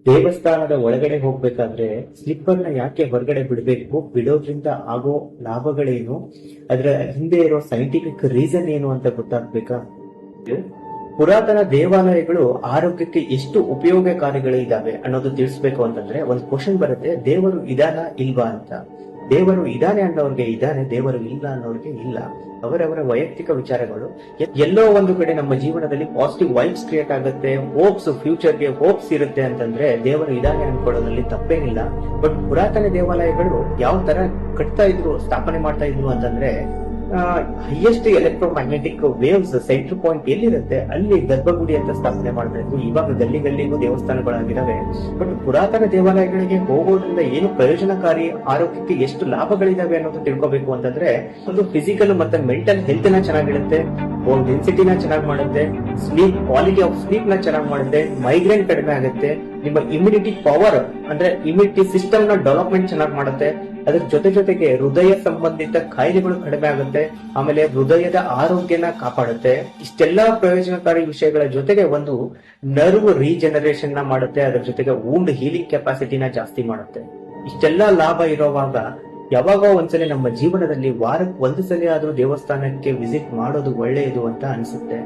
ದೇವಸ್ಥಾನದ ಒಳಗಡೆ ಹೋಗ್ಬೇಕಾದ್ರೆ ಸ್ಲಿಪ್ಪರ್ ನ ಯಾಕೆ ಹೊರಗಡೆ ಬಿಡಬೇಕು, ಬಿಡೋದ್ರಿಂದ ಆಗೋ ಲಾಭಗಳೇನು, ಅದರ ಹಿಂದೆ ಇರೋ ಸೈಂಟಿಫಿಕ್ ರೀಸನ್ ಏನು ಅಂತ ಗೊತ್ತಾಗ್ಬೇಕಾ? ಪುರಾತನ ದೇವಾಲಯಗಳು ಆರೋಗ್ಯಕ್ಕೆ ಎಷ್ಟು ಉಪಯೋಗಕಾರಿಗಳು ಇದಾವೆ ಅನ್ನೋದು ತಿಳಿಸ್ಬೇಕು ಅಂತಂದ್ರೆ ಒಂದು ಕ್ವಶನ್ ಬರುತ್ತೆ, ದೇವರು ಇದಾನ ಇಲ್ವಾ ಅಂತ. ದೇವರು ಇದಾನೆ ಅನ್ನೋರ್ಗೆ ಇದಾನೆ, ದೇವರು ಇಲ್ಲ ಅನ್ನೋರ್ಗೆ ಇಲ್ಲ. ಅವರವರ ವೈಯಕ್ತಿಕ ವಿಚಾರಗಳು. ಎಲ್ಲೋ ಒಂದು ಕಡೆ ನಮ್ಮ ಜೀವನದಲ್ಲಿ ಪಾಸಿಟಿವ್ ವೈಬ್ಸ್ ಕ್ರಿಯೇಟ್ ಆಗುತ್ತೆ, ಹೋಪ್ಸ್, ಫ್ಯೂಚರ್ಗೆ ಹೋಪ್ಸ್ ಇರುತ್ತೆ ಅಂತಂದ್ರೆ ದೇವರು ಇದಾನೆ ಅನ್ಕೊಳ್ಳೋದ್ರಲ್ಲಿ ತಪ್ಪೇನಿಲ್ಲ. ಬಟ್ ಪುರಾತನ ದೇವಾಲಯಗಳು ಯಾವ ತರ ಕಟ್ತಾ ಇದ್ರು, ಸ್ಥಾಪನೆ ಮಾಡ್ತಾ ಇದ್ರು ಅಂತಂದ್ರೆ highest electromagnetic waves centre point ಎಲ್ಲಿರುತ್ತೆ ಅಲ್ಲಿ ಗರ್ಭಗುಡಿ ಅಂತ ಸ್ಥಾಪನೆ ಮಾಡಬೇಕು. ಇವಾಗ ಗಲ್ಲಿಗೂ ದೇವಸ್ಥಾನಗಳಾಗಿದ್ದಾವೆ. ಬಟ್ ಪುರಾತನ ದೇವಾಲಯಗಳಿಗೆ ಹೋಗೋದ್ರಿಂದ ಏನು ಪ್ರಯೋಜನಕಾರಿ, ಆರೋಗ್ಯಕ್ಕೆ ಎಷ್ಟು ಲಾಭಗಳಿದಾವೆ ಅನ್ನೋದು ತಿಳ್ಕೊಬೇಕು ಅಂತಂದ್ರೆ ಒಂದು ಫಿಸಿಕಲ್ ಮತ್ತೆ ಮೆಂಟಲ್ ಹೆಲ್ತ್ ನ ಚೆನ್ನಾಗಿಡುತ್ತೆ, ಬೋನ್ ಡೆನ್ಸಿಟಿನ ಚೆನ್ನಾಗಿ ಮಾಡುತ್ತೆ, ಸ್ಲೀಪ್ ಕ್ವಾಲಿಟಿ ಆಫ್ ಸ್ಲೀಪ್ ನ ಚೆನ್ನಾಗಿ ಮಾಡುತ್ತೆ, ಮೈಗ್ರೇನ್ ಕಡಿಮೆ ಆಗುತ್ತೆ, ನಿಮ್ಮ ಇಮ್ಯುನಿಟಿ ಪವರ್ ಅಂದ್ರೆ ಇಮ್ಯುನಿಟಿ ಸಿಸ್ಟಮ್ ನ ಡೆವಲಪ್ಮೆಂಟ್ ಚೆನ್ನಾಗಿ ಮಾಡುತ್ತೆ. ಅದ್ರ ಜೊತೆಗೆ ಹೃದಯ ಸಂಬಂಧಿತ ಕಾಯಿಲೆಗಳು ಕಡಿಮೆ ಆಗುತ್ತೆ, ಆಮೇಲೆ ಹೃದಯದ ಆರೋಗ್ಯನ ಕಾಪಾಡುತ್ತೆ. ಇಷ್ಟೆಲ್ಲಾ ಪ್ರಯೋಜನಕಾರಿ ವಿಷಯಗಳ ಜೊತೆಗೆ ಒಂದು ನರ್ವ್ ರೀಜನರೇಷನ್ ನ ಮಾಡುತ್ತೆ, ಅದ್ರ ಜೊತೆಗೆ ವೂಂಡ್ ಹೀಲಿಂಗ್ ಕೆಪಾಸಿಟಿನ ಜಾಸ್ತಿ ಮಾಡುತ್ತೆ. ಇಷ್ಟೆಲ್ಲಾ ಲಾಭ ಇರೋವಾಗ ಯಾವಾಗ ಒಂದ್ಸಲ ನಮ್ಮ ಜೀವನದಲ್ಲಿ ವಾರಕ್ಕೆ ಒಂದು ಸಲ ಆದ್ರೂ ದೇವಸ್ಥಾನಕ್ಕೆ ವಿಸಿಟ್ ಮಾಡೋದು ಒಳ್ಳೆಯದು ಅಂತ ಅನ್ಸುತ್ತೆ.